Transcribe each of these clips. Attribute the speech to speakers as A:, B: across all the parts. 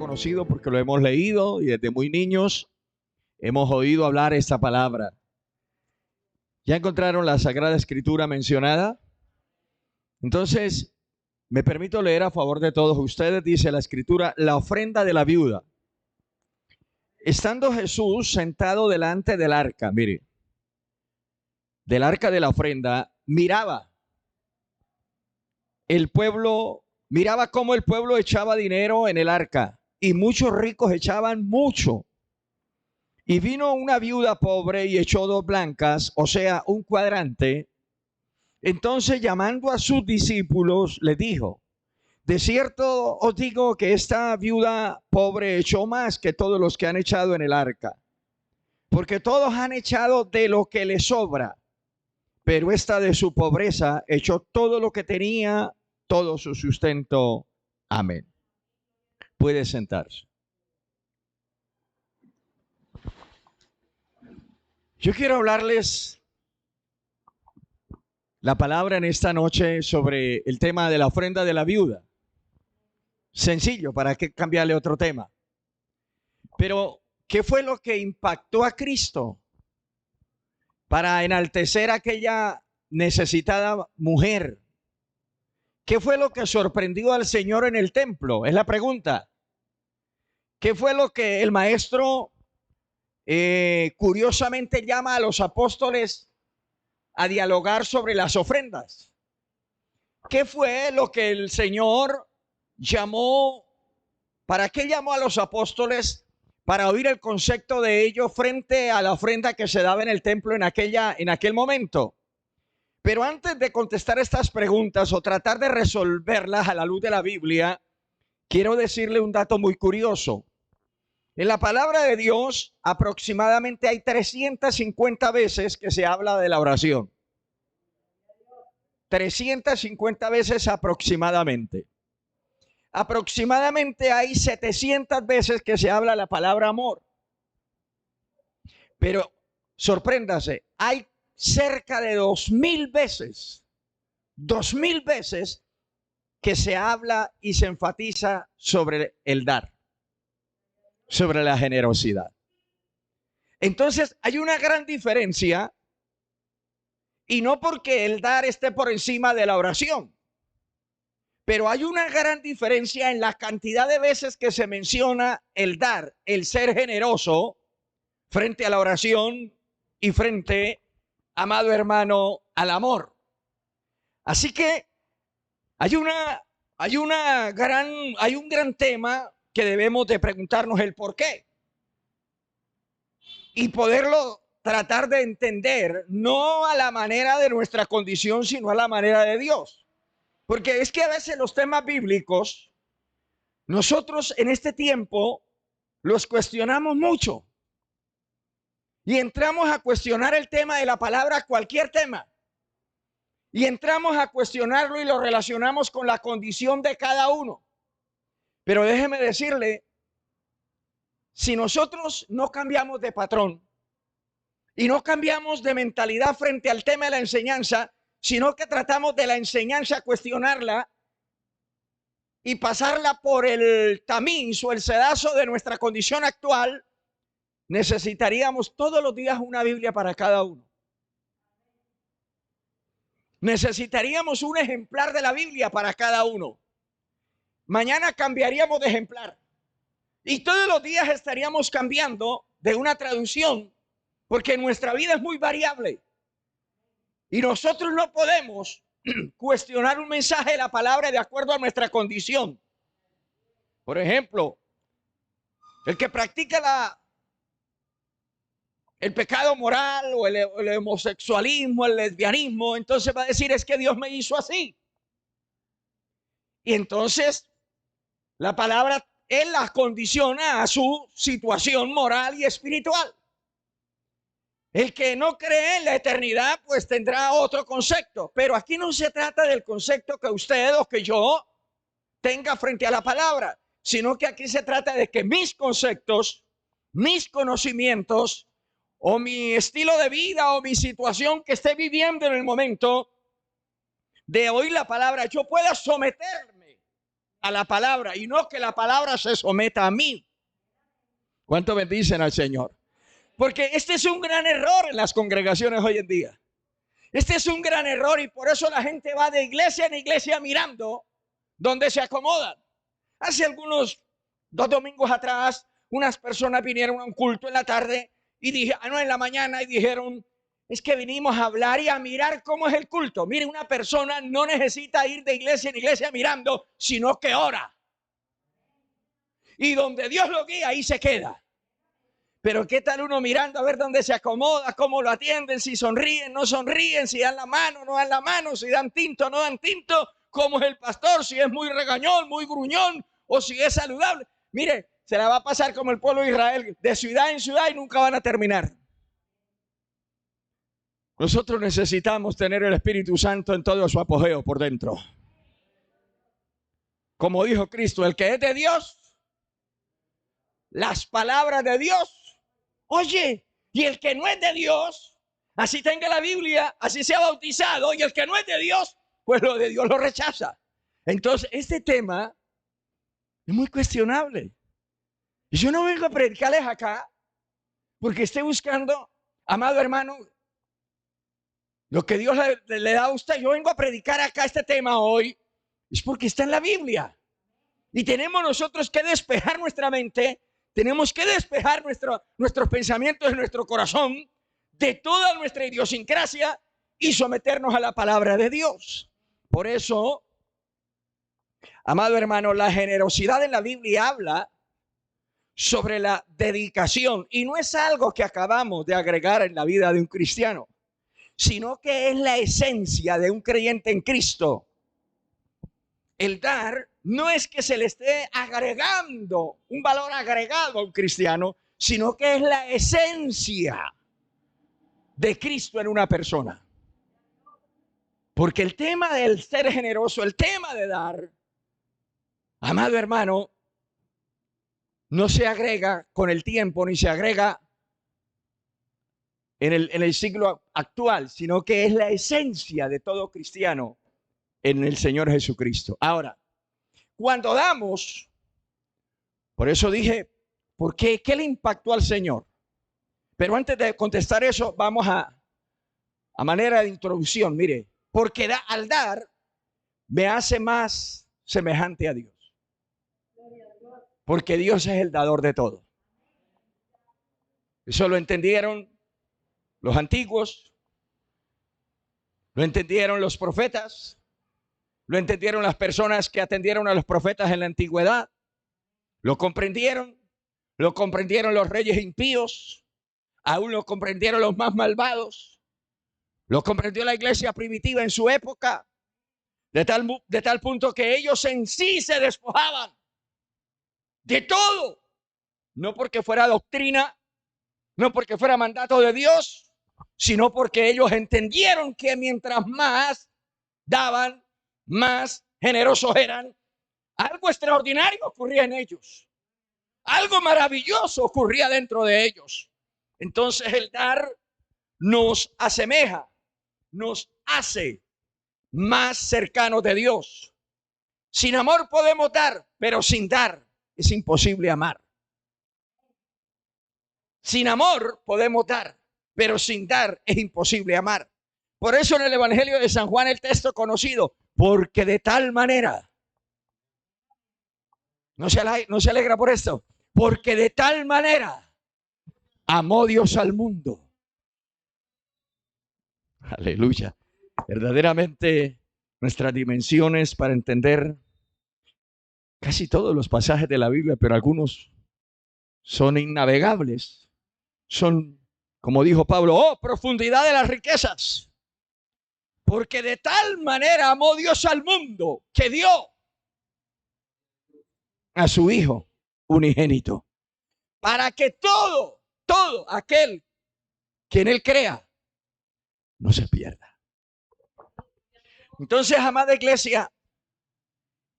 A: conocido porque lo hemos leído y desde muy niños hemos oído hablar esta palabra. ¿Ya encontraron la Sagrada Escritura mencionada? Entonces, me permito leer a favor de todos ustedes. Dice la Escritura: la ofrenda de la viuda. Estando Jesús sentado delante del arca, mire, del arca de la ofrenda, miraba cómo el pueblo echaba dinero en el arca, y muchos ricos echaban mucho. Y vino una viuda pobre y echó 2 blancas, o sea, un cuadrante. Entonces, llamando a sus discípulos, les dijo: de cierto os digo que esta viuda pobre echó más que todos los que han echado en el arca, porque todos han echado de lo que les sobra, pero esta de su pobreza echó todo lo que tenía, todo su sustento. Amén. Puede sentarse. Yo quiero hablarles la palabra en esta noche sobre el tema de la ofrenda de la viuda. Sencillo, ¿para qué cambiarle otro tema? Pero, ¿qué fue lo que impactó a Cristo para enaltecer a aquella necesitada mujer? ¿Qué fue lo que sorprendió al Señor en el templo? Es la pregunta. ¿Qué fue lo que el maestro curiosamente llama a los apóstoles a dialogar sobre las ofrendas? ¿Qué fue lo que el Señor llamó? ¿Para qué llamó a los apóstoles? Para oír el concepto de ellos frente a la ofrenda que se daba en el templo en aquel momento. Pero antes de contestar estas preguntas o tratar de resolverlas a la luz de la Biblia, quiero decirle un dato muy curioso. En la palabra de Dios aproximadamente hay 350 veces que se habla de la oración. 350 veces aproximadamente. Aproximadamente hay 700 veces que se habla la palabra amor. Pero sorpréndase, hay cerca de 2000 veces que se habla y se enfatiza sobre el dar, sobre la generosidad. Entonces hay una gran diferencia, y no porque el dar esté por encima de la oración, pero hay una gran diferencia en la cantidad de veces que se menciona el dar, el ser generoso, frente a la oración y frente, amado hermano, al amor. Así que hay un gran tema que debemos de preguntarnos el por qué y poderlo tratar de entender, no a la manera de nuestra condición, sino a la manera de Dios. Porque es que a veces los temas bíblicos, nosotros en este tiempo los cuestionamos mucho. Y entramos a cuestionar el tema de la palabra, cualquier tema. Y entramos a cuestionarlo y lo relacionamos con la condición de cada uno. Pero déjeme decirle, si nosotros no cambiamos de patrón y no cambiamos de mentalidad frente al tema de la enseñanza, sino que tratamos de la enseñanza cuestionarla y pasarla por el tamiz o el sedazo de nuestra condición actual, necesitaríamos todos los días una Biblia para cada uno. Necesitaríamos un ejemplar de la Biblia para cada uno. Mañana cambiaríamos de ejemplar. Y todos los días estaríamos cambiando de una traducción, porque nuestra vida es muy variable. Y nosotros no podemos cuestionar un mensaje de la palabra de acuerdo a nuestra condición. Por ejemplo, el que practica el pecado moral o el homosexualismo, el lesbianismo, entonces va a decir: es que Dios me hizo así. Y entonces la palabra él las condiciona a su situación moral y espiritual. El que no cree en la eternidad pues tendrá otro concepto, pero aquí no se trata del concepto que usted o que yo tenga frente a la palabra, sino que aquí se trata de que mis conceptos, mis conocimientos o mi estilo de vida o mi situación que esté viviendo en el momento de oír la palabra, yo pueda someterme a la palabra y no que la palabra se someta a mí. ¿Cuánto bendicen al Señor? Porque este es un gran error en las congregaciones hoy en día. Este es un gran error y por eso la gente va de iglesia en iglesia mirando donde se acomodan. Hace algunos 2 domingos atrás, unas personas vinieron a un culto en la tarde y dije, no, en la mañana, y dijeron, es que vinimos a hablar y a mirar cómo es el culto. Mire, una persona no necesita ir de iglesia en iglesia mirando, sino que ora. Y donde Dios lo guía, ahí se queda. Pero ¿qué tal uno mirando a ver dónde se acomoda, cómo lo atienden, si sonríen, no sonríen, si dan la mano, no dan la mano, si dan tinto, no dan tinto, cómo es el pastor, si es muy regañón, muy gruñón o si es saludable? Mire, se la va a pasar como el pueblo de Israel, de ciudad en ciudad y nunca van a terminar. Nosotros necesitamos tener el Espíritu Santo en todo su apogeo por dentro. Como dijo Cristo, el que es de Dios, las palabras de Dios, oye, y el que no es de Dios, así tenga la Biblia, así sea bautizado, y el que no es de Dios, pues lo de Dios lo rechaza. Entonces, este tema es muy cuestionable. Y yo no vengo a predicarles acá porque esté buscando, amado hermano, lo que Dios le da a usted. Yo vengo a predicar acá este tema hoy, es porque está en la Biblia. Y tenemos nosotros que despejar nuestra mente, tenemos que despejar nuestros pensamientos en nuestro corazón de toda nuestra idiosincrasia y someternos a la palabra de Dios. Por eso, amado hermano, la generosidad en la Biblia habla sobre la dedicación y no es algo que acabamos de agregar en la vida de un cristiano, sino que es la esencia de un creyente en Cristo. El dar no es que se le esté agregando un valor agregado a un cristiano, sino que es la esencia de Cristo en una persona. Porque el tema del ser generoso, el tema de dar, amado hermano, no se agrega con el tiempo ni se agrega en el siglo actual, sino que es la esencia de todo cristiano en el Señor Jesucristo. Ahora, cuando damos, por eso dije, ¿por qué? ¿Qué le impactó al Señor? Pero antes de contestar eso, vamos a manera de introducción. Mire, porque al dar me hace más semejante a Dios. Porque Dios es el dador de todo. Eso lo entendieron los antiguos, lo entendieron los profetas, lo entendieron las personas que atendieron a los profetas en la antigüedad, lo comprendieron los reyes impíos, aún lo comprendieron los más malvados, lo comprendió la iglesia primitiva en su época, de tal punto que ellos en sí se despojaban de todo, no porque fuera doctrina, no porque fuera mandato de Dios, sino porque ellos entendieron que mientras más daban, más generosos eran. Algo extraordinario ocurría en ellos. Algo maravilloso ocurría dentro de ellos. Entonces el dar nos asemeja, nos hace más cercanos de Dios. Sin amor podemos dar, pero sin dar es imposible amar. Sin amor podemos dar, pero sin dar es imposible amar. Por eso en el Evangelio de San Juan el texto conocido, porque de tal manera, no se alegra por esto, porque de tal manera amó Dios al mundo. Aleluya. Verdaderamente nuestras dimensiones para entender casi todos los pasajes de la Biblia, pero algunos son innavegables. Son, como dijo Pablo, profundidad de las riquezas. Porque de tal manera amó Dios al mundo que dio a su Hijo unigénito, para que todo aquel que en él crea no se pierda. Entonces, amada iglesia,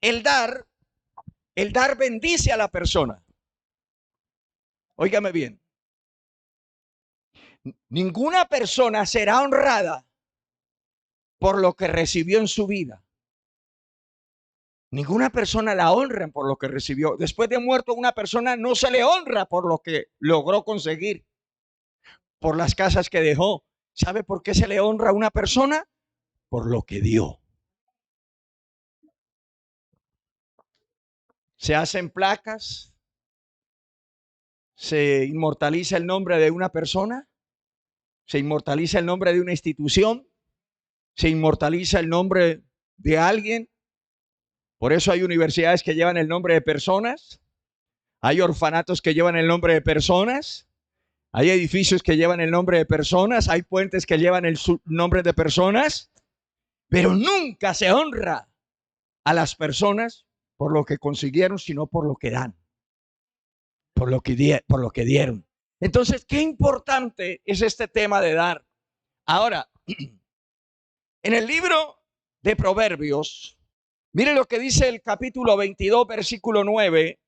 A: el dar bendice a la persona. Óigame bien. Ninguna persona será honrada por lo que recibió en su vida. Ninguna persona la honra por lo que recibió. Después de muerto, una persona no se le honra por lo que logró conseguir, por las casas que dejó. ¿Sabe por qué se le honra a una persona? Por lo que dio. Se hacen placas, se inmortaliza el nombre de una persona, se inmortaliza el nombre de una institución, se inmortaliza el nombre de alguien. Por eso hay universidades que llevan el nombre de personas, hay orfanatos que llevan el nombre de personas, hay edificios que llevan el nombre de personas, hay puentes que llevan el nombre de personas, pero nunca se honra a las personas por lo que consiguieron, sino por lo que dan, por lo que dieron. Entonces, qué importante es este tema de dar. Ahora, en el libro de Proverbios, mire lo que dice el capítulo 22, versículo 9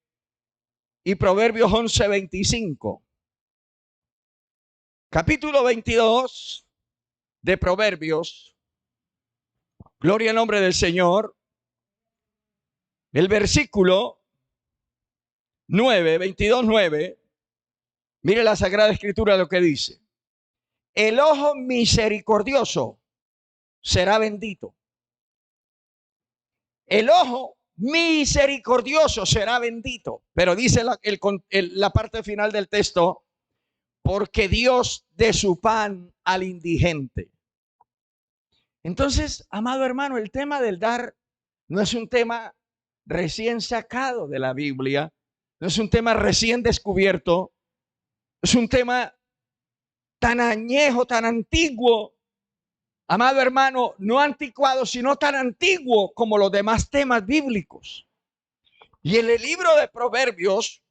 A: y Proverbios 11, 25. Capítulo 22 de Proverbios. Gloria al nombre del Señor. El versículo 9, 22, 9. Mire la Sagrada Escritura lo que dice. El ojo misericordioso será bendito. El ojo misericordioso será bendito. Pero dice la parte final del texto, porque Dios de su pan al indigente. Entonces, amado hermano, el tema del dar no es un tema recién sacado de la Biblia, no es un tema recién descubierto, es un tema tan añejo, tan antiguo. Amado hermano, no anticuado, sino tan antiguo como los demás temas bíblicos. Y en el libro de Proverbios,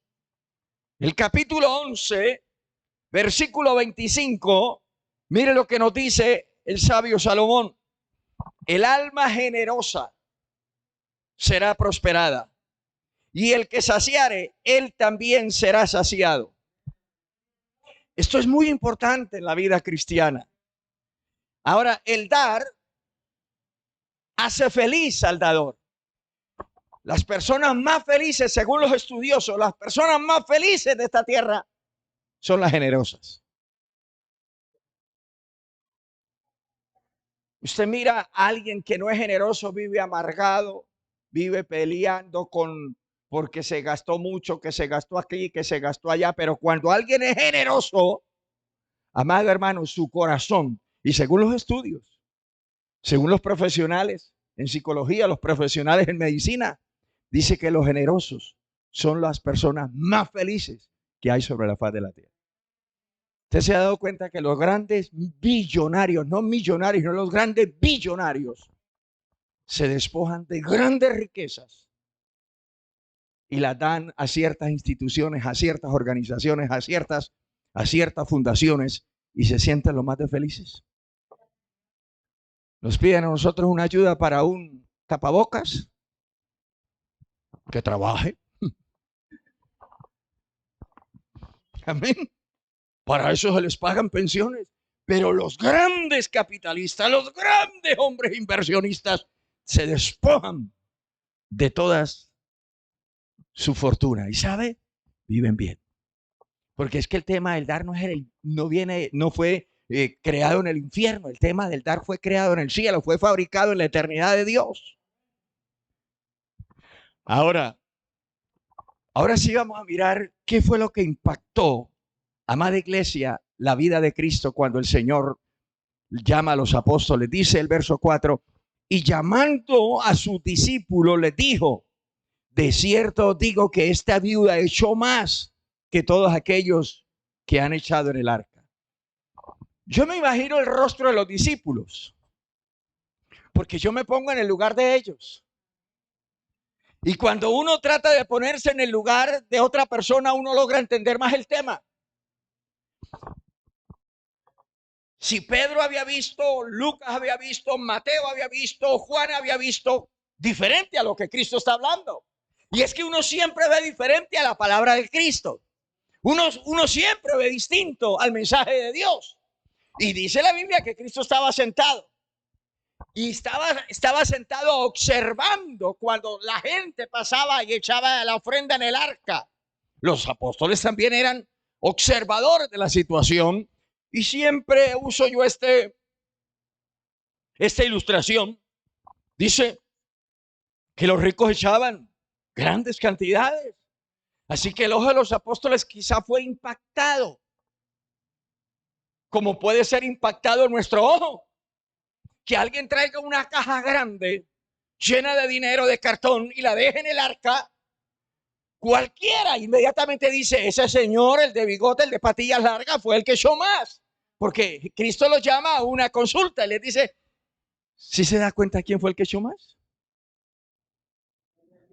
A: el capítulo 11, versículo 25, mire lo que nos dice el sabio Salomón. El alma generosa será prosperada, y el que saciare, él también será saciado. Esto es muy importante en la vida cristiana. Ahora, el dar hace feliz al dador. Las personas más felices, según los estudiosos, las personas más felices de esta tierra son las generosas. Usted mira a alguien que no es generoso, vive amargado, vive peleando porque se gastó mucho, que se gastó aquí, que se gastó allá. Pero cuando alguien es generoso, amado hermano, su corazón, y según los estudios, según los profesionales en psicología, los profesionales en medicina, dice que los generosos son las personas más felices que hay sobre la faz de la tierra. Usted se ha dado cuenta que los grandes billonarios, no millonarios, no, los grandes billonarios se despojan de grandes riquezas y las dan a ciertas instituciones, a ciertas organizaciones, a ciertas fundaciones, y se sienten los más de felices. Nos piden a nosotros una ayuda para un tapabocas, que trabaje. Amén. Para eso se les pagan pensiones. Pero los grandes capitalistas, los grandes hombres inversionistas, se despojan de todas su fortuna. ¿Y sabe? Viven bien. Porque es que el tema del dar no fue creado en el infierno. El tema del dar fue creado en el cielo, fue fabricado en la eternidad de Dios. Ahora sí vamos a mirar qué fue lo que impactó, amada iglesia, la vida de Cristo cuando el Señor llama a los apóstoles. Dice el verso 4, y llamando a sus discípulos les dijo, de cierto digo que esta viuda echó más que todos aquellos que han echado en el arca. Yo me imagino el rostro de los discípulos, porque yo me pongo en el lugar de ellos. Y cuando uno trata de ponerse en el lugar de otra persona, uno logra entender más el tema. Si Pedro había visto, Lucas había visto, Mateo había visto, Juan había visto, diferente a lo que Cristo está hablando. Y es que uno siempre ve diferente a la palabra de Cristo. Uno siempre ve distinto al mensaje de Dios. Y dice la Biblia que Cristo estaba sentado. y estaba sentado observando cuando la gente pasaba y echaba la ofrenda en el arca. Los apóstoles también eran observadores de la situación y siempre uso yo esta ilustración. Dice que los ricos echaban grandes cantidades. Así que el ojo de los apóstoles quizá fue impactado, como puede ser impactado nuestro ojo. Que alguien traiga una caja grande llena de dinero de cartón y la deje en el arca, cualquiera inmediatamente dice, ese señor, el de bigote, el de patillas largas, fue el que echó más. Porque Cristo lo llama a una consulta y le dice, ¿sí se da cuenta quién fue el que echó más?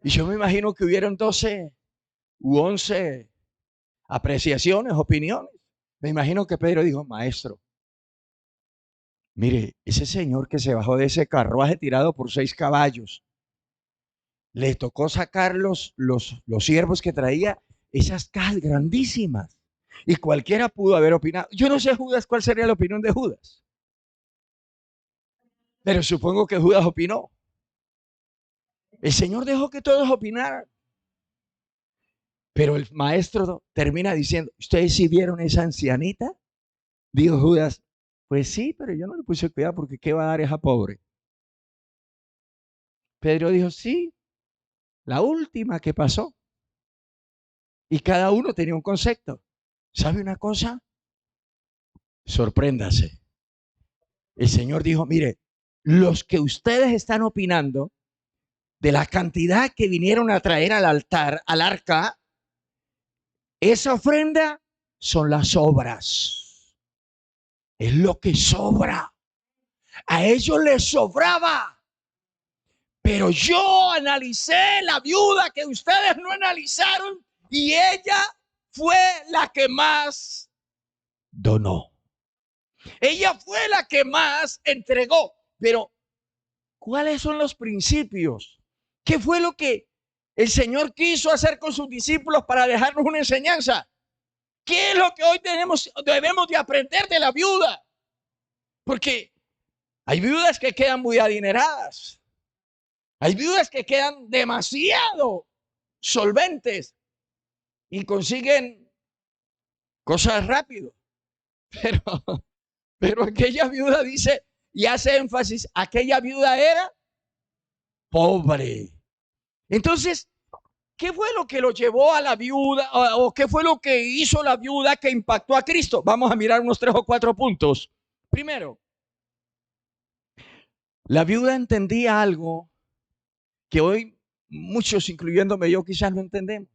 A: Y yo me imagino que hubieron 12 u 11 apreciaciones, opiniones. Me imagino que Pedro dijo, maestro, mire, ese señor que se bajó de ese carruaje tirado por 6 caballos, le tocó sacar los siervos que traía esas cajas grandísimas. Y cualquiera pudo haber opinado. Yo no sé, Judas, cuál sería la opinión de Judas. Pero supongo que Judas opinó. El Señor dejó que todos opinaran. Pero el maestro termina diciendo, ¿ustedes sí vieron esa ancianita? Dijo Judas, pues sí, pero yo no le puse cuidado porque ¿qué va a dar esa pobre? Pedro dijo, sí, la última que pasó. Y cada uno tenía un concepto. ¿Sabe una cosa? Sorpréndase. El Señor dijo, mire, los que ustedes están opinando de la cantidad que vinieron a traer al altar, al arca, esa ofrenda son las obras. Es lo que sobra. A ellos les sobraba. Pero yo analicé la viuda que ustedes no analizaron y ella fue la que más donó. Ella fue la que más entregó. Pero, ¿cuáles son los principios? ¿Qué fue lo que el Señor quiso hacer con sus discípulos para dejarnos una enseñanza? ¿Qué es lo que hoy debemos de aprender de la viuda? Porque hay viudas que quedan muy adineradas. Hay viudas que quedan demasiado solventes y consiguen cosas rápido. Pero aquella viuda dice y hace énfasis, aquella viuda era pobre. Entonces, ¿qué fue lo que lo llevó a la viuda o qué fue lo que hizo la viuda que impactó a Cristo? Vamos a mirar unos 3 o 4 puntos. Primero, la viuda entendía algo que hoy muchos, incluyéndome yo, quizás no entendemos.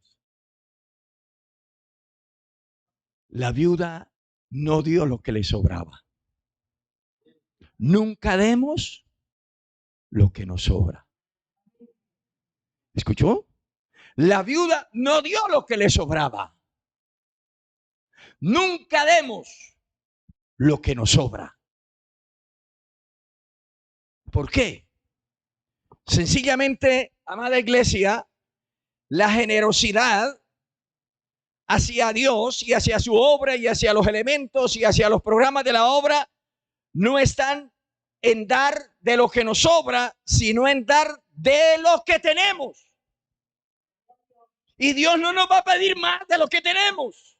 A: La viuda no dio lo que le sobraba. Nunca demos lo que nos sobra. ¿Escuchó? La viuda no dio lo que le sobraba. Nunca demos lo que nos sobra. ¿Por qué? Sencillamente, amada iglesia, la generosidad hacia Dios y hacia su obra y hacia los elementos y hacia los programas de la obra no están en dar de lo que nos sobra, sino en dar de lo que tenemos. Y Dios no nos va a pedir más de lo que tenemos.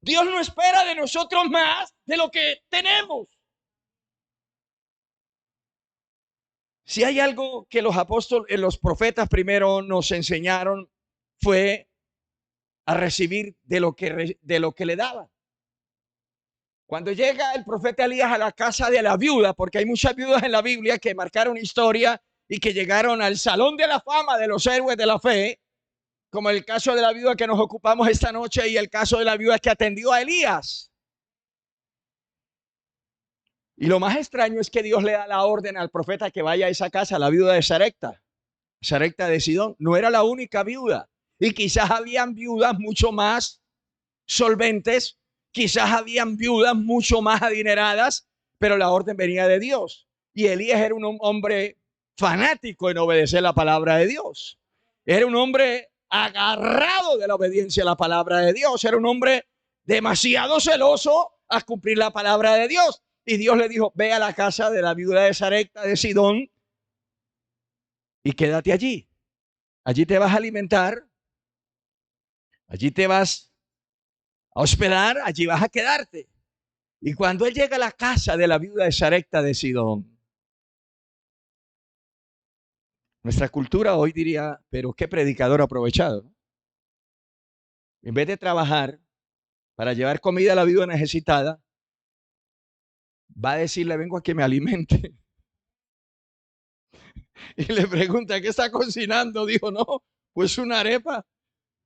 A: Dios no espera de nosotros más de lo que tenemos. Si hay algo que los apóstoles, los profetas primero nos enseñaron, fue a recibir de lo que le daban. Cuando llega el profeta Elías a la casa de la viuda, porque hay muchas viudas en la Biblia que marcaron historia y que llegaron al salón de la fama de los héroes de la fe, como el caso de la viuda que nos ocupamos esta noche y el caso de la viuda que atendió a Elías. Y lo más extraño es que Dios le da la orden al profeta que vaya a esa casa, la viuda de Sarepta de Sidón. No era la única viuda. Y quizás habían viudas mucho más solventes, quizás habían viudas mucho más adineradas, pero la orden venía de Dios. Y Elías era un hombre fanático en obedecer la palabra de Dios. Era un hombre agarrado de la obediencia a la palabra de Dios. Era un hombre demasiado celoso a cumplir la palabra de Dios. y Dios le dijo, ve a la casa de la viuda de Sarepta de Sidón y quédate allí. Allí te vas a alimentar, allí te vas a hospedar, allí vas a quedarte. Y cuando él llega a la casa de la viuda de Sarepta de Sidón, nuestra cultura hoy diría, pero qué predicador aprovechado, ¿no? En vez de trabajar para llevar comida a la viuda necesitada, va a decirle, vengo a que me alimente. Y le pregunta, ¿qué está cocinando? Dijo, no, pues una arepa.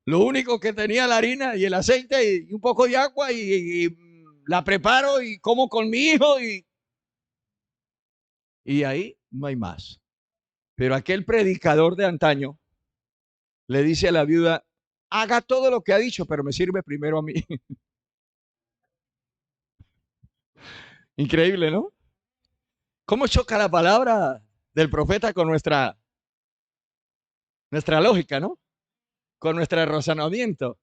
A: Lo único que tenía la harina y el aceite y un poco de agua y la preparo y como con mi hijo y ahí no hay más. Pero aquel predicador de antaño le dice a la viuda, haga todo lo que ha dicho, pero me sirve primero a mí. Increíble, ¿no? ¿Cómo choca la palabra del profeta con nuestra lógica, ¿no? Con nuestro razonamiento.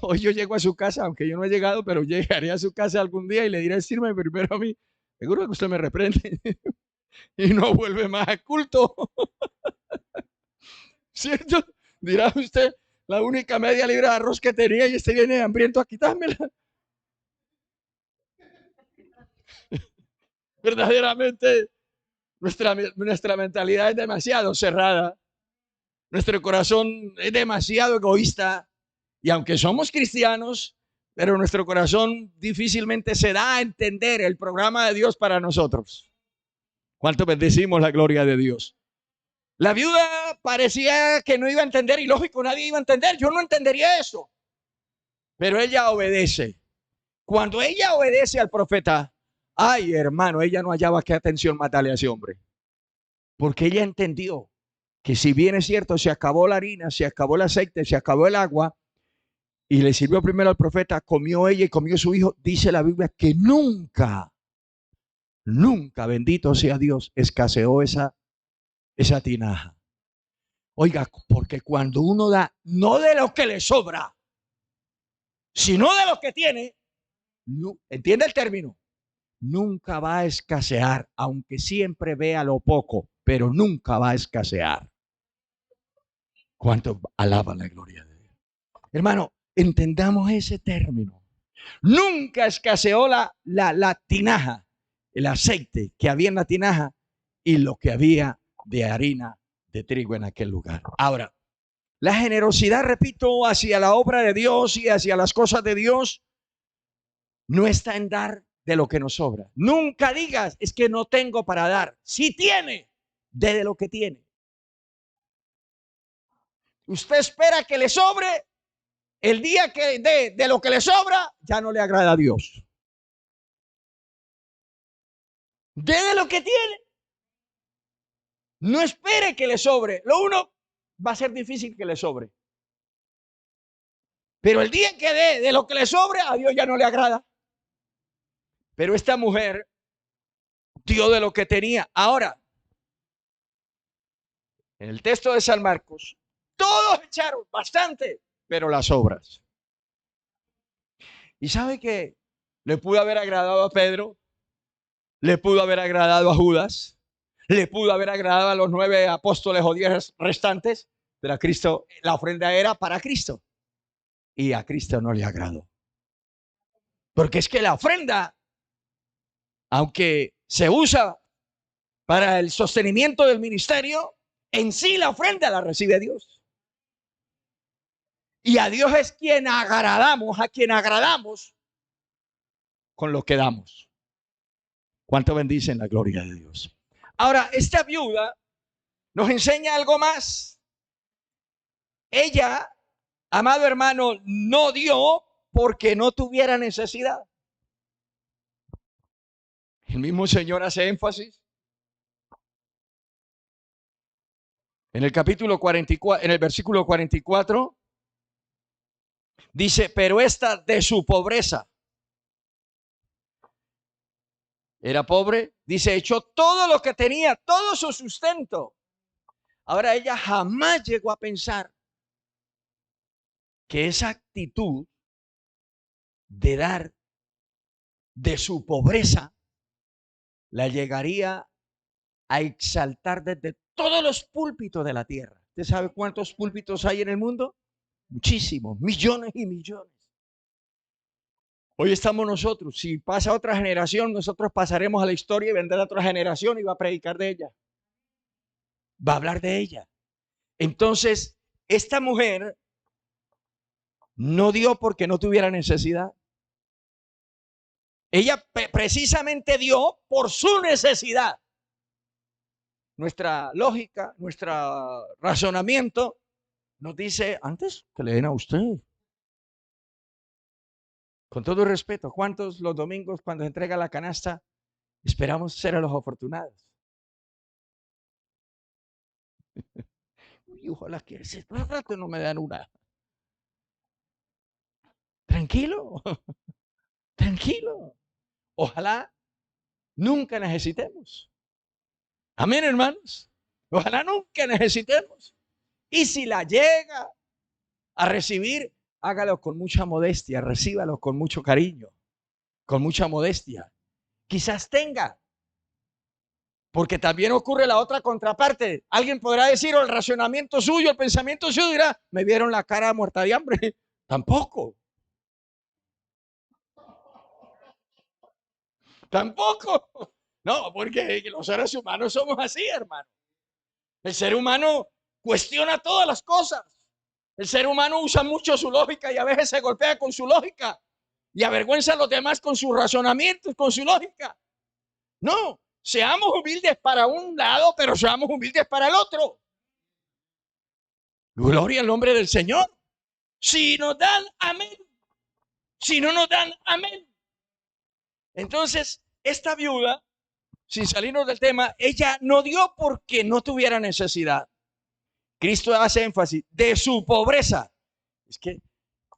A: Hoy yo llego a su casa, aunque yo no he llegado, pero llegaré a su casa algún día y le diré, sírveme primero a mí. Seguro que usted me reprende y no vuelve más al culto. ¿Cierto? Dirá usted, la única media libra de arroz que tenía y este viene hambriento a quitármela. Verdaderamente, nuestra mentalidad es demasiado cerrada. Nuestro corazón es demasiado egoísta. Y aunque somos cristianos, pero nuestro corazón difícilmente se da a entender el programa de Dios para nosotros. ¿Cuánto bendecimos la gloria de Dios? La viuda parecía que no iba a entender, y lógico, nadie iba a entender. Yo no entendería eso. Pero ella obedece. Cuando ella obedece al profeta, ay hermano, ella no hallaba qué atención matarle a ese hombre. Porque ella entendió que si bien es cierto, se acabó la harina, se acabó el aceite, se acabó el agua, y le sirvió primero al profeta, comió ella y comió su hijo, dice la Biblia que nunca, nunca, bendito sea Dios, escaseó esa tinaja. Oiga, porque cuando uno da, no de lo que le sobra, sino de lo que tiene, no, ¿entiende el término? Nunca va a escasear, aunque siempre vea lo poco, pero nunca va a escasear. ¿Cuánto alaba la gloria de Dios? Hermano, entendamos ese término. Nunca escaseó la tinaja, el aceite que había en la tinaja y lo que había de harina de trigo en aquel lugar. Ahora, la generosidad, repito, hacia la obra de Dios y hacia las cosas de Dios no está en dar de lo que nos sobra. Nunca digas, es que no tengo para dar. Si tiene, dé de lo que tiene. Usted espera que le sobre, el día que dé de lo que le sobra, ya no le agrada a Dios. Dé de lo que tiene. No espere que le sobre. Lo uno, va a ser difícil que le sobre. Pero el día que dé de lo que le sobre, a Dios ya no le agrada. Pero esta mujer dio de lo que tenía. Ahora, en el texto de San Marcos, todos echaron bastante, pero las obras. ¿Y sabe qué? Le pudo haber agradado a Pedro, le pudo haber agradado a Judas, le pudo haber agradado a los 9 apóstoles o 10 restantes, pero a Cristo, la ofrenda era para Cristo. Y a Cristo no le agradó. Porque es que la ofrenda, aunque se usa para el sostenimiento del ministerio, en sí la ofrenda la recibe Dios. Y a Dios es a quien agradamos con lo que damos. ¿Cuánto bendicen la gloria de Dios? Ahora, esta viuda nos enseña algo más. Ella, amado hermano, no dio porque no tuviera necesidad. El mismo Señor hace énfasis en el capítulo 44, en el versículo 44, dice, pero esta de su pobreza, era pobre, dice, echó todo lo que tenía, todo su sustento. Ahora ella jamás llegó a pensar que esa actitud de dar de su pobreza la llegaría a exaltar desde todos los púlpitos de la tierra. ¿Usted sabe cuántos púlpitos hay en el mundo? Muchísimos, millones y millones. Hoy estamos nosotros. Si pasa otra generación, nosotros pasaremos a la historia y vendrá otra generación y va a predicar de ella. Va a hablar de ella. Entonces, esta mujer no dio porque no tuviera necesidad. Ella precisamente dio por su necesidad. Nuestra lógica, nuestro razonamiento nos dice, antes que le den a usted. Con todo respeto, ¿cuántos los domingos cuando se entrega la canasta esperamos ser a los afortunados? Y ojalá que ese rato no me dan una. Tranquilo, tranquilo. Ojalá nunca necesitemos. Amén, hermanos. Ojalá nunca necesitemos. Y si la llega a recibir, hágalo con mucha modestia, recíbalo con mucho cariño, con mucha modestia. Quizás tenga, porque también ocurre la otra contraparte. Alguien podrá decir, o el racionamiento suyo, el pensamiento suyo dirá, me vieron la cara muerta de hambre. Tampoco. Tampoco. No, porque los seres humanos somos así, hermano. El ser humano cuestiona todas las cosas. El ser humano usa mucho su lógica y a veces se golpea con su lógica y avergüenza a los demás con sus razonamientos, con su lógica. No, seamos humildes para un lado, pero seamos humildes para el otro. Gloria al nombre del Señor. Si nos dan, amén. Si no nos dan, amén. Entonces, esta viuda, sin salirnos del tema, ella no dio porque no tuviera necesidad. Cristo hace énfasis de su pobreza. Es que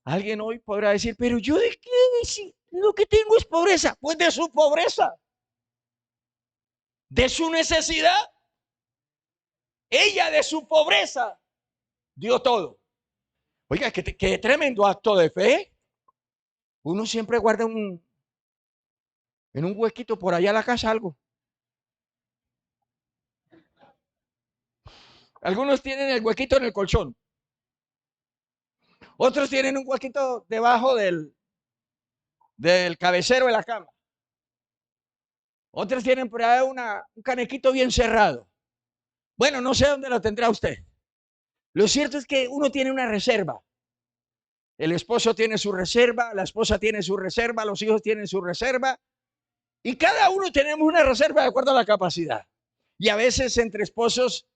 A: alguien hoy podrá decir, pero yo de qué, si lo que tengo es pobreza. Pues de su pobreza, de su necesidad. Ella de su pobreza dio todo. Oiga, qué tremendo acto de fe. Uno siempre guarda en un huequito por allá a la casa algo. Algunos tienen el huequito en el colchón. Otros tienen un huequito debajo del cabecero de la cama. Otros tienen por ahí un canequito bien cerrado. Bueno, no sé dónde lo tendrá usted. Lo cierto es que uno tiene una reserva. El esposo tiene su reserva, la esposa tiene su reserva, los hijos tienen su reserva. Y cada uno tenemos una reserva de acuerdo a la capacidad. Y a veces entre esposos,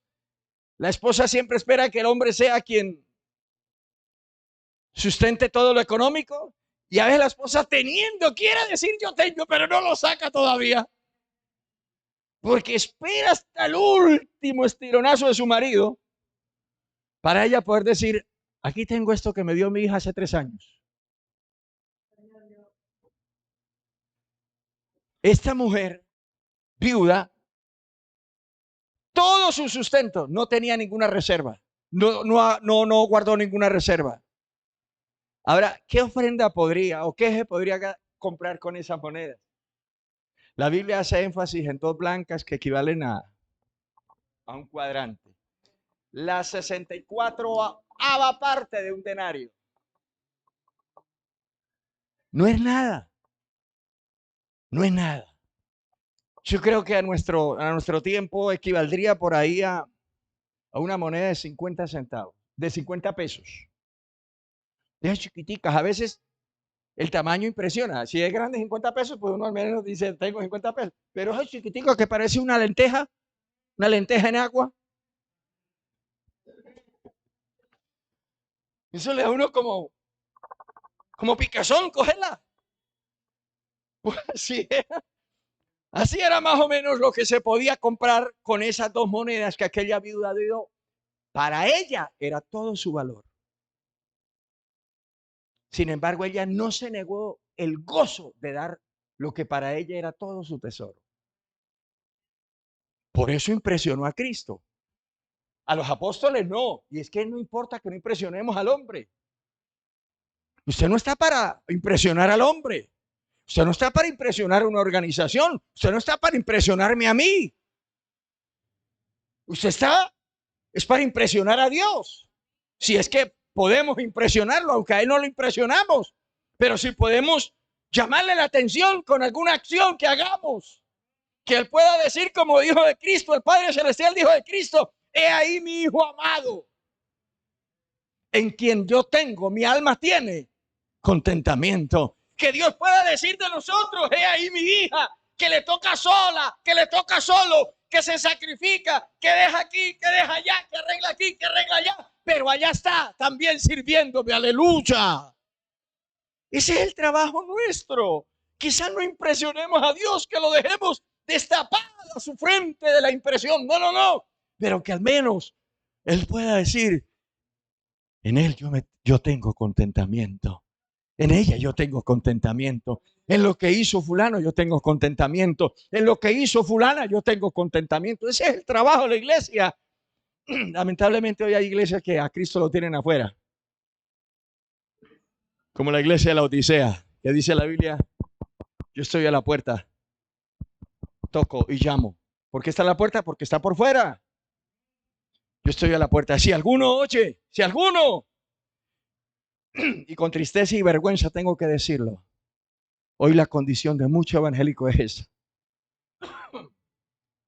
A: la esposa siempre espera que el hombre sea quien sustente todo lo económico. Y a veces la esposa teniendo, quiere decir yo tengo, pero no lo saca todavía. Porque espera hasta el último estironazo de su marido para ella poder decir, aquí tengo esto que me dio mi hija hace 3 años. Esta mujer, viuda, todo su sustento, no tenía ninguna reserva. No guardó ninguna reserva. Ahora, ¿qué ofrenda podría o qué se podría comprar con esa moneda? La Biblia hace énfasis en 2 blancas que equivalen a un cuadrante. La 64ª parte de un denario. No es nada. No es nada. Yo creo que a nuestro tiempo equivaldría por ahí a una moneda de 50 centavos, de 50 pesos. Es chiquiticas. A veces el tamaño impresiona. Si es grande 50 pesos, pues uno al menos dice, tengo 50 pesos. Pero es chiquitico que parece una lenteja en agua. Eso le da a uno como picazón, cogerla. Pues así era más o menos lo que se podía comprar con esas 2 monedas que aquella viuda dio. Para ella era todo su valor. Sin embargo, ella no se negó el gozo de dar lo que para ella era todo su tesoro. Por eso impresionó a Cristo. A los apóstoles no. Y es que no importa que no impresionemos al hombre. Usted no está para impresionar al hombre. Usted no está para impresionar a una organización. Usted no está para impresionarme a mí. Usted es para impresionar a Dios. Si es que podemos impresionarlo, aunque a Él no lo impresionamos. Pero si podemos llamarle la atención con alguna acción que hagamos. Que Él pueda decir como dijo de Cristo, el Padre Celestial dijo de Cristo: he ahí mi Hijo amado, en quien yo tengo, mi alma tiene contentamiento. Que Dios pueda decir de nosotros: he ahí mi hija, que le toca sola, que le toca solo, que se sacrifica, que deja aquí, que deja allá, que arregla aquí, que arregla allá, pero allá está también sirviéndome. Aleluya. Ese es el trabajo nuestro. Quizás no impresionemos a Dios, que lo dejemos destapado a su frente de la impresión. No. Pero que al menos Él pueda decir: en Él yo tengo contentamiento. En ella yo tengo contentamiento. En lo que hizo fulano yo tengo contentamiento. En lo que hizo fulana yo tengo contentamiento. Ese es el trabajo de la iglesia. Lamentablemente hoy hay iglesias que a Cristo lo tienen afuera. Como la iglesia de la Odisea, que dice la Biblia: yo estoy a la puerta, toco y llamo. ¿Por qué está a la puerta? Porque está por fuera. Yo estoy a la puerta. Si alguno oye, si alguno, y con tristeza y vergüenza tengo que decirlo, hoy la condición de mucho evangélico es esa.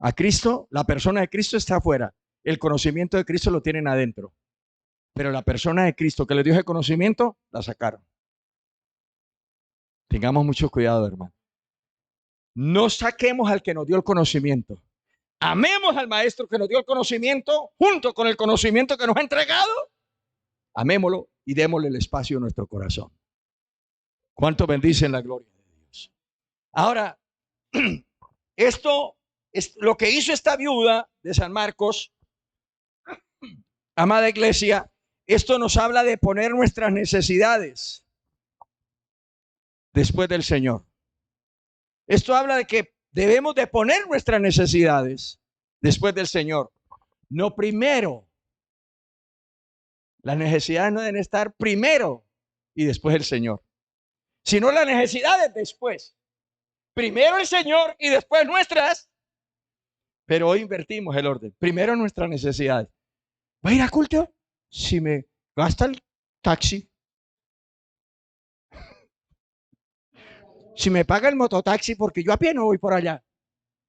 A: A Cristo, la persona de Cristo está afuera. El conocimiento de Cristo lo tienen adentro. Pero la persona de Cristo que les dio ese conocimiento, la sacaron. Tengamos mucho cuidado, hermano. No saquemos al que nos dio el conocimiento. Amemos al maestro que nos dio el conocimiento junto con el conocimiento que nos ha entregado. Amémoslo y démosle el espacio en nuestro corazón. ¿Cuánto bendicen la gloria de Dios? Ahora, esto es lo que hizo esta viuda de San Marcos, amada iglesia. Esto nos habla de poner nuestras necesidades después del Señor. Esto habla de que debemos de poner nuestras necesidades después del Señor, no primero. Las necesidades no deben estar primero y después el Señor, sino las necesidades después. Primero el Señor y después nuestras. Pero hoy invertimos el orden. Primero nuestras necesidades. ¿Va a ir a culto? Si me gasta el taxi. Si me paga el mototaxi, porque yo a pie no voy por allá,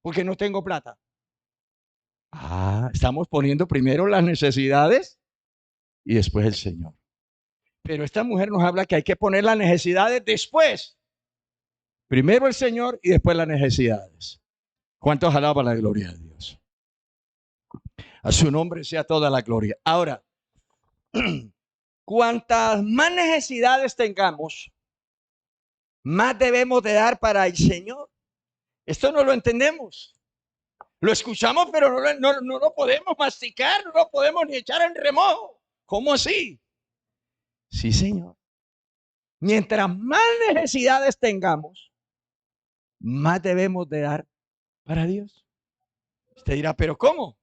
A: porque no tengo plata. Estamos poniendo primero las necesidades y después el Señor. Pero esta mujer nos habla que hay que poner las necesidades después. Primero el Señor y después las necesidades. ¿Cuántos alaban la gloria de Dios? A su nombre sea toda la gloria. Ahora, cuantas más necesidades tengamos, más debemos de dar para el Señor. Esto no lo entendemos. Lo escuchamos, pero no lo podemos masticar, no lo podemos ni echar en remojo. ¿Cómo así? Sí, Señor. Mientras más necesidades tengamos, más debemos de dar para Dios. Usted dirá, ¿pero cómo?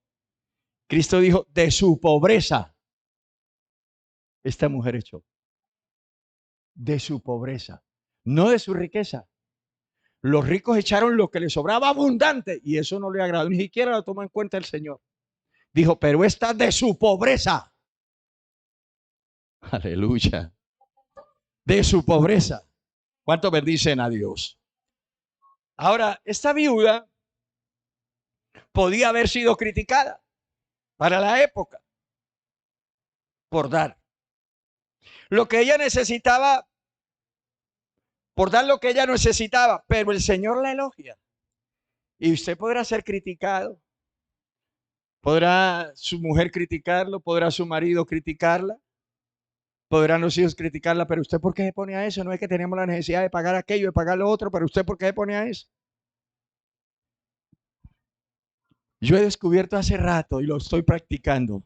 A: Cristo dijo: de su pobreza esta mujer echó. De su pobreza, no de su riqueza. Los ricos echaron lo que les sobraba abundante y eso no le agradó, ni siquiera lo tomó en cuenta el Señor. Dijo: pero esta de su pobreza. Aleluya. De su pobreza. ¿Cuánto bendicen a Dios? Ahora, esta viuda podía haber sido criticada para la época por dar lo que ella necesitaba, por dar lo que ella necesitaba, pero el Señor la elogia. Y usted podrá ser criticado, podrá su mujer criticarlo, podrá su marido criticarla, podrán los hijos criticarla, pero usted ¿por qué se pone a eso? No es que tenemos la necesidad de pagar aquello, de pagar lo otro, pero usted ¿por qué se pone a eso? Yo he descubierto hace rato y lo estoy practicando,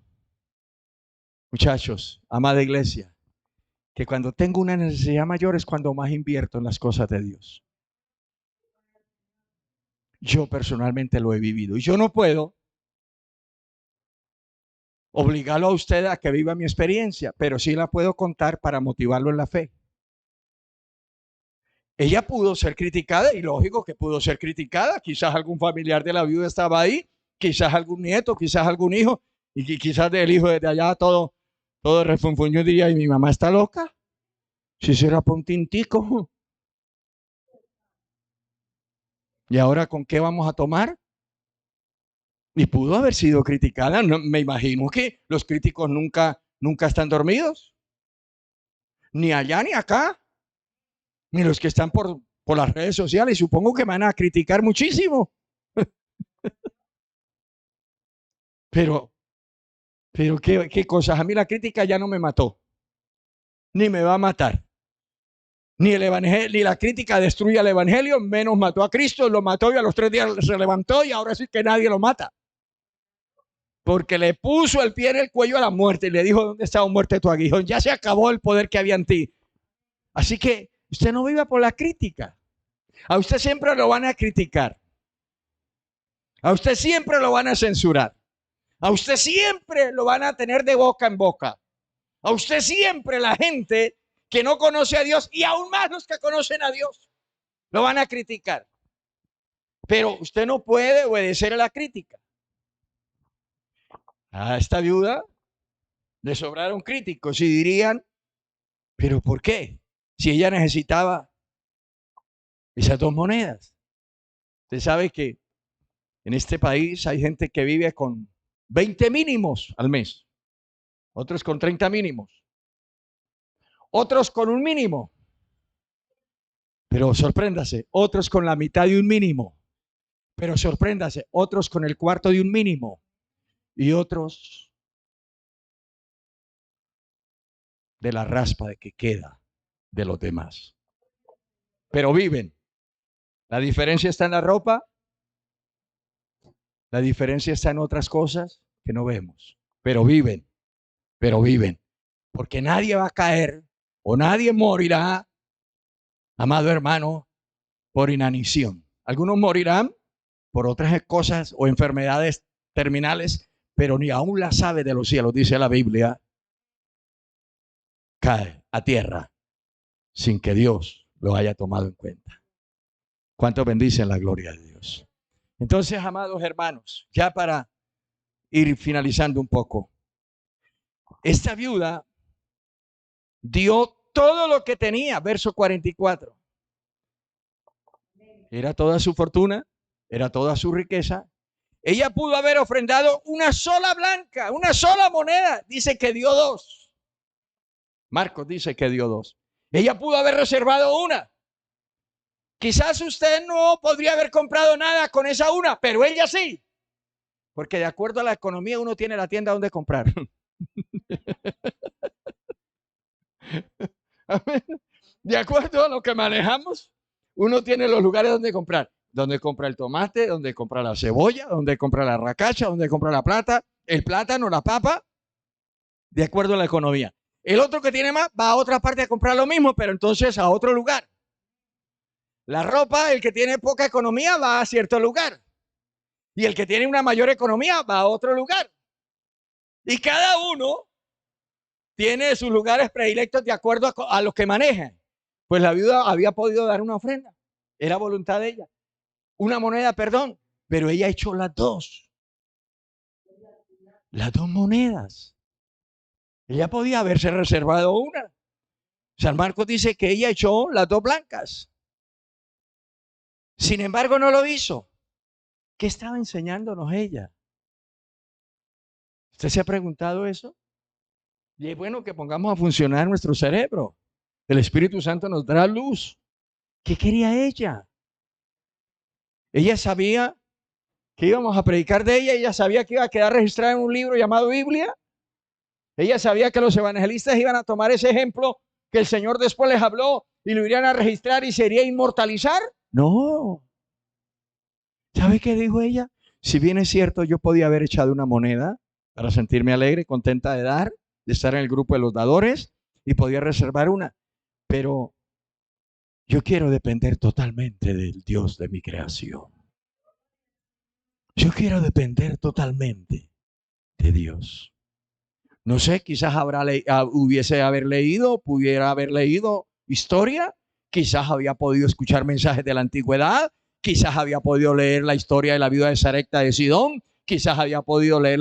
A: muchachos, amada iglesia, que cuando tengo una necesidad mayor es cuando más invierto en las cosas de Dios. Yo personalmente lo he vivido y yo no puedo obligarlo a usted a que viva mi experiencia, pero sí la puedo contar para motivarlo en la fe. Ella pudo ser criticada, y lógico que pudo ser criticada. Quizás algún familiar de la viuda estaba ahí, quizás algún nieto, quizás algún hijo, y quizás del hijo desde allá todo refunfuñó y diría, ¿y mi mamá está loca? Si será por un tintico. ¿Y ahora con qué vamos a tomar? Y pudo haber sido criticada. No, me imagino que los críticos nunca están dormidos. Ni allá ni acá. Ni los que están por las redes sociales. Supongo que van a criticar muchísimo. Pero qué cosas. A mí la crítica ya no me mató. Ni me va a matar. Ni el evangelio, ni la crítica destruye al evangelio, menos mató a Cristo, lo mató y a los 3 días se levantó y ahora sí que nadie lo mata. Porque le puso el pie en el cuello a la muerte y le dijo, ¿dónde está, muerte, tu aguijón? Ya se acabó el poder que había en ti. Así que usted no viva por la crítica. A usted siempre lo van a criticar. A usted siempre lo van a censurar. A usted siempre lo van a tener de boca en boca. A usted siempre la gente que no conoce a Dios, y aún más los que conocen a Dios, lo van a criticar. Pero usted no puede obedecer a la crítica. A esta viuda le sobraron críticos y dirían, ¿pero por qué? Si ella necesitaba esas 2 monedas. Usted sabe que en este país hay gente que vive con 20 mínimos al mes, otros con 30 mínimos, otros con un mínimo, pero sorpréndase, otros con la mitad de un mínimo, pero sorpréndase, otros con el cuarto de un mínimo y otros de la raspa de que queda de los demás. Pero viven. La diferencia está en la ropa, la diferencia está en otras cosas que no vemos, pero viven, porque nadie va a caer o nadie morirá, amado hermano, por inanición. Algunos morirán por otras cosas o enfermedades terminales, pero ni aún la ave de los cielos, dice la Biblia, cae a tierra sin que Dios lo haya tomado en cuenta. ¿Cuánto bendicen la gloria de Dios? Entonces, amados hermanos, ya para ir finalizando un poco, esta viuda dio todo lo que tenía, verso 44. Era toda su fortuna, era toda su riqueza. Ella pudo haber ofrendado una sola blanca, una sola moneda. Dice que dio 2. Marcos dice que dio 2. Ella pudo haber reservado una. Quizás usted no podría haber comprado nada con esa una, pero ella sí. Porque de acuerdo a la economía uno tiene la tienda donde comprar. De acuerdo a lo que manejamos, uno tiene los lugares donde comprar. Donde compra el tomate, donde compra la cebolla, donde compra la racacha, donde compra la plata, el plátano, la papa, de acuerdo a la economía. El otro que tiene más va a otra parte a comprar lo mismo, pero entonces a otro lugar. La ropa, el que tiene poca economía va a cierto lugar. Y el que tiene una mayor economía va a otro lugar. Y cada uno tiene sus lugares predilectos de acuerdo a los que maneja. Pues la viuda había podido dar una ofrenda. Era voluntad de ella. Una moneda, perdón. Pero ella echó las 2. Las 2 monedas. Ella podía haberse reservado una. San Marcos dice que ella echó las 2 blancas. Sin embargo, no lo hizo. ¿Qué estaba enseñándonos ella? ¿Usted se ha preguntado eso? Y es bueno que pongamos a funcionar nuestro cerebro. El Espíritu Santo nos dará luz. ¿Qué quería ella? Ella sabía que íbamos a predicar de ella. Ella sabía que iba a quedar registrada en un libro llamado Biblia. Ella sabía que los evangelistas iban a tomar ese ejemplo que el Señor después les habló y lo irían a registrar y se iría a inmortalizar. No. ¿Sabe qué dijo ella? Si bien es cierto, yo podía haber echado una moneda para sentirme alegre, contenta de dar, de estar en el grupo de los dadores, y podía reservar una, pero yo quiero depender totalmente del Dios de mi creación. Yo quiero depender totalmente de Dios. No sé, quizás pudiera haber leído historia, quizás había podido escuchar mensajes de la antigüedad, quizás había podido leer la historia de la viuda de Sarepta de Sidón, quizás había podido leer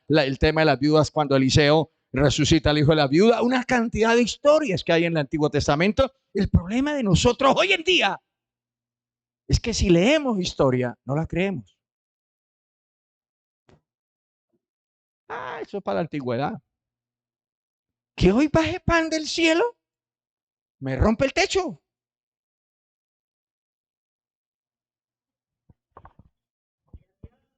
A: el tema de las viudas cuando Eliseo resucita al hijo de la viuda, una cantidad de historias que hay en el Antiguo Testamento. El problema de nosotros hoy en día es que si leemos historia, no la creemos. Eso es para la antigüedad. Que hoy baje pan del cielo, me rompe el techo.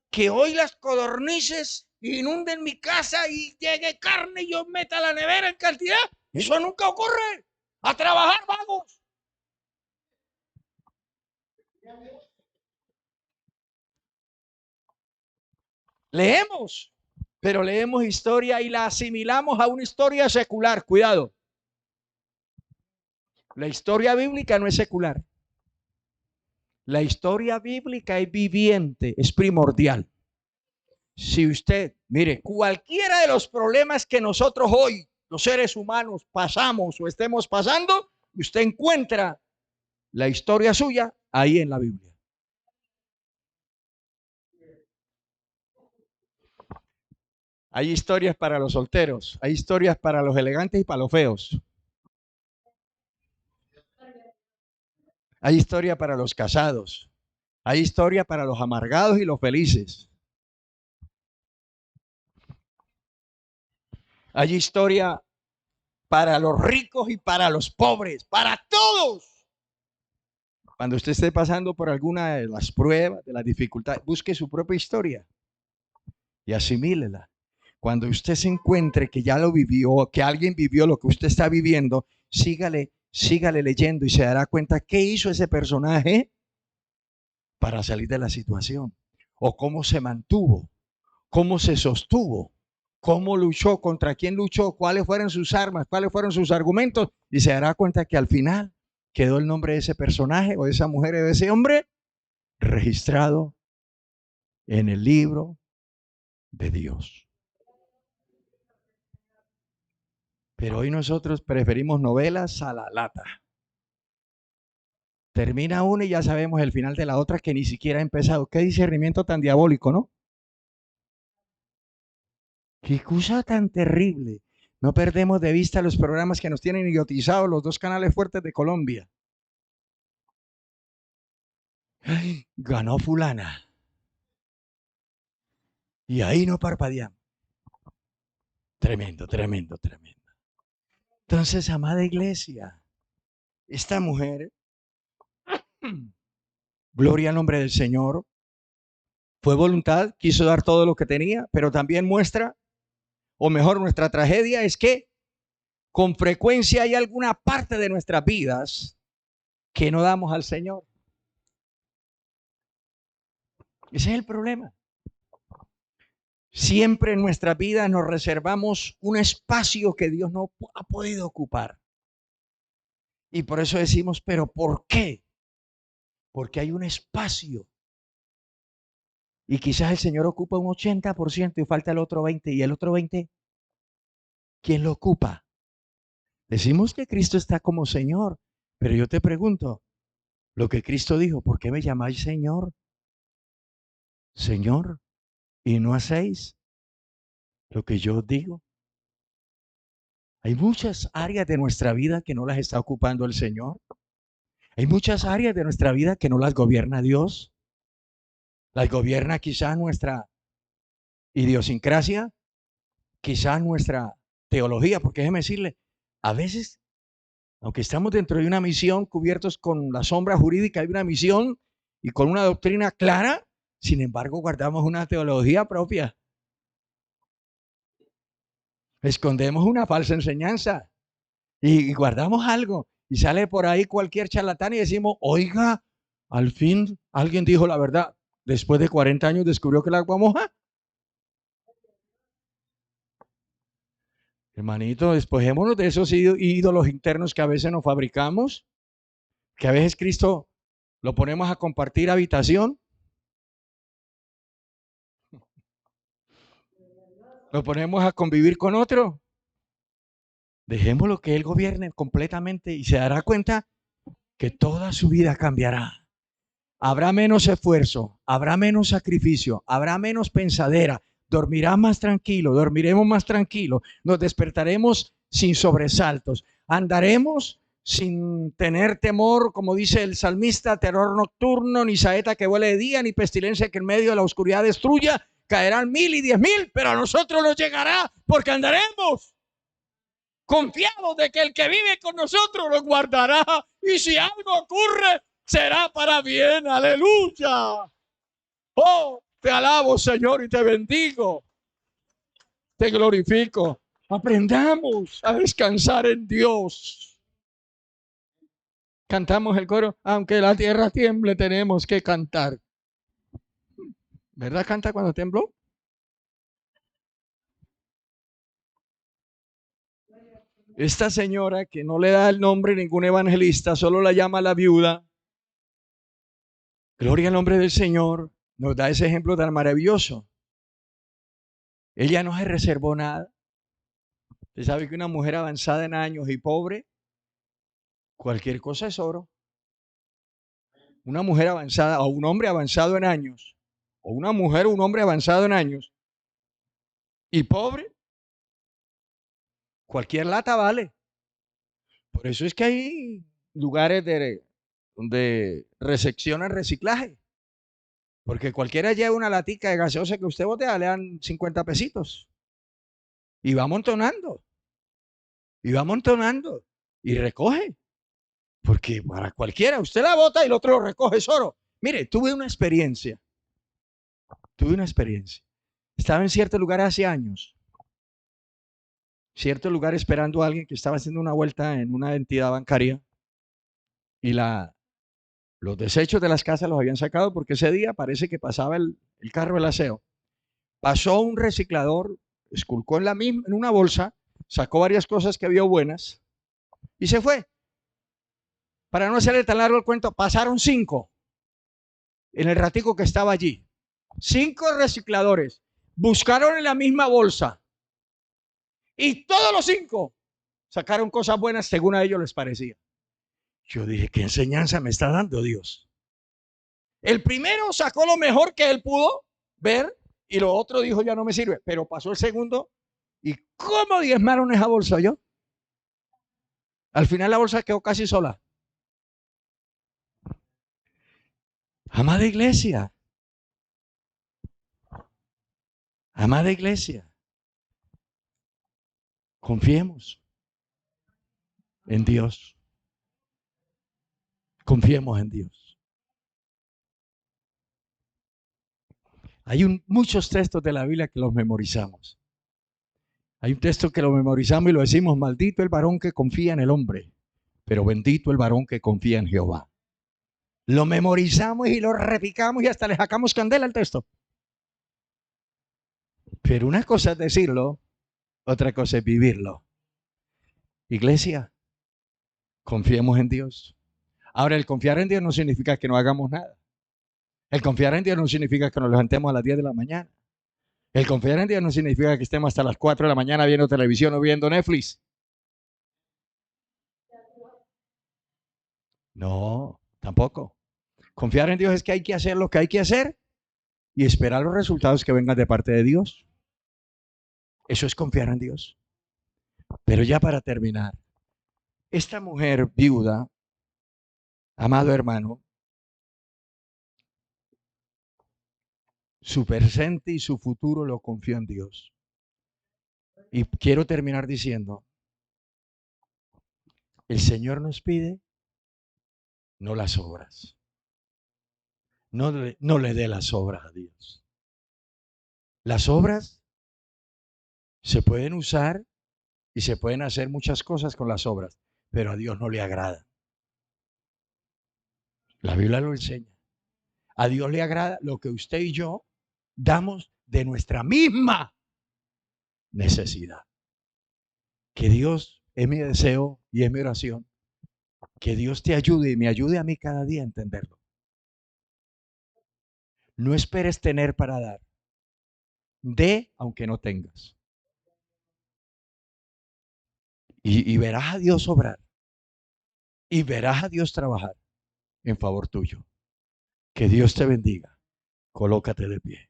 A: Que hoy las codornices inunden mi casa y llegue carne y yo meta la nevera en cantidad. Eso nunca ocurre. A trabajar, vamos. Leemos, pero leemos historia y la asimilamos a una historia secular. Cuidado. La historia bíblica no es secular. La historia bíblica es viviente, es primordial. Si usted, mire, cualquiera de los problemas que nosotros hoy, los seres humanos, pasamos o estemos pasando, usted encuentra la historia suya ahí en la Biblia. Hay historias para los solteros, hay historias para los elegantes y para los feos. Hay historia para los casados, hay historia para los amargados y los felices. Hay historia para los ricos y para los pobres, para todos. Cuando usted esté pasando por alguna de las pruebas, de las dificultades, busque su propia historia y asimílela. Cuando usted se encuentre que ya lo vivió, que alguien vivió lo que usted está viviendo, sígale leyendo y se dará cuenta qué hizo ese personaje para salir de la situación, o cómo se mantuvo, cómo se sostuvo, cómo luchó, contra quién luchó, cuáles fueron sus armas, cuáles fueron sus argumentos, y se dará cuenta que al final quedó el nombre de ese personaje o de esa mujer o de ese hombre registrado en el libro de Dios. Pero hoy nosotros preferimos novelas a la lata. Termina una y ya sabemos el final de la otra que ni siquiera ha empezado. Qué discernimiento tan diabólico, ¿no? Qué cosa tan terrible. No perdemos de vista los programas que nos tienen idiotizados los dos canales fuertes de Colombia. Ay, ganó fulana. Y ahí no parpadeamos. Tremendo, tremendo, tremendo. Entonces, amada iglesia, esta mujer, gloria al nombre del Señor, fue voluntad, quiso dar todo lo que tenía, pero también muestra, o mejor, nuestra tragedia es que con frecuencia hay alguna parte de nuestras vidas que no damos al Señor. Ese es el problema. Siempre en nuestra vida nos reservamos un espacio que Dios no ha podido ocupar. Y por eso decimos, ¿pero por qué? Porque hay un espacio. Y quizás el Señor ocupa un 80% y falta el otro 20%. ¿Y el otro 20%? ¿Quién lo ocupa? Decimos que Cristo está como Señor. Pero yo te pregunto, lo que Cristo dijo, ¿por qué me llamáis Señor? Señor, y no hacéis lo que yo digo. Hay muchas áreas de nuestra vida que no las está ocupando el Señor. Hay muchas áreas de nuestra vida que no las gobierna Dios. Las gobierna quizás nuestra idiosincrasia, quizás nuestra teología, porque déjeme decirle, a veces, aunque estamos dentro de una misión, cubiertos con la sombra jurídica de una misión y con una doctrina clara, sin embargo guardamos una teología propia. Escondemos una falsa enseñanza y guardamos algo. Y sale por ahí cualquier charlatán y decimos, oiga, al fin alguien dijo la verdad. Después de 40 años descubrió que el agua moja. Hermanito, despojémonos de esos ídolos internos que a veces nos fabricamos, que a veces Cristo lo ponemos a compartir habitación, lo ponemos a convivir con otro. Dejémoslo que Él gobierne completamente y se dará cuenta que toda su vida cambiará. Habrá menos esfuerzo, habrá menos sacrificio, habrá menos pensadera, dormirá más tranquilo, dormiremos más tranquilo, nos despertaremos sin sobresaltos, andaremos sin tener temor, como dice el salmista, terror nocturno, ni saeta que vuele de día, ni pestilencia que en medio de la oscuridad destruya. Caerán 1000 y 10.000, pero a nosotros nos llegará porque andaremos confiados de que el que vive con nosotros nos guardará. Y si algo ocurre, será para bien. Aleluya. Oh, te alabo, Señor, y te bendigo. Te glorifico. Aprendamos a descansar en Dios. Cantamos el coro, aunque la tierra tiemble, tenemos que cantar. ¿Verdad canta cuando tembló? Esta señora que no le da el nombre ningún evangelista, solo la llama la viuda. Gloria al nombre del Señor. Nos da ese ejemplo tan maravilloso. Ella no se reservó nada. Usted sabe que una mujer avanzada en años y pobre, cualquier cosa es oro. Una mujer avanzada o un hombre avanzado en años, o una mujer o un hombre avanzado en años y pobre, cualquier lata vale. Por eso es que hay lugares donde recepcionan reciclaje. Porque cualquiera lleva una latica de gaseosa que usted botea, le dan 50 pesitos. Y va amontonando. Y va amontonando. Y recoge. Porque para cualquiera, usted la bota y el otro lo recoge, es oro. Mire, tuve una experiencia. Estaba en cierto lugar hace años. Cierto lugar esperando a alguien que estaba haciendo una vuelta en una entidad bancaria. Y los desechos de las casas los habían sacado porque ese día parece que pasaba el carro del aseo. Pasó un reciclador, esculcó en una bolsa, sacó varias cosas que vio buenas y se fue. Para no hacerle tan largo el cuento, pasaron 5 en el ratico que estaba allí. 5 recicladores buscaron en la misma bolsa y todos los 5 sacaron cosas buenas según a ellos les parecía. Yo dije, ¿qué enseñanza me está dando Dios? El primero sacó lo mejor que él pudo ver y lo otro dijo, ya no me sirve. Pero pasó el segundo y ¿cómo diezmaron esa bolsa yo? Al final la bolsa quedó casi sola. Amada iglesia, amada iglesia, confiemos en Dios. Confiemos en Dios. Hay muchos textos de la Biblia que los memorizamos. Hay un texto que lo memorizamos y lo decimos, maldito el varón que confía en el hombre, pero bendito el varón que confía en Jehová. Lo memorizamos y lo repicamos y hasta le sacamos candela al texto. Pero una cosa es decirlo, otra cosa es vivirlo. Iglesia, confiemos en Dios. Ahora, el confiar en Dios no significa que no hagamos nada. El confiar en Dios no significa que nos levantemos a las 10 de la mañana. El confiar en Dios no significa que estemos hasta las 4 de la mañana viendo televisión o viendo Netflix. No, tampoco. Confiar en Dios es que hay que hacer lo que hay que hacer y esperar los resultados que vengan de parte de Dios. Eso es confiar en Dios. Pero ya para terminar, esta mujer viuda, amado hermano, su presente y su futuro lo confió en Dios. Y quiero terminar diciendo, el Señor nos pide no las obras. No le dé las obras a Dios. Las obras se pueden usar y se pueden hacer muchas cosas con las obras, pero a Dios no le agrada. La Biblia lo enseña. A Dios le agrada lo que usted y yo damos de nuestra misma necesidad. Que Dios, es mi deseo y es mi oración, que Dios te ayude y me ayude a mí cada día a entenderlo. No esperes tener para dar. Dé aunque no tengas. Y verás a Dios obrar. y verás a Dios trabajar en favor tuyo. Que Dios te bendiga. Colócate de pie.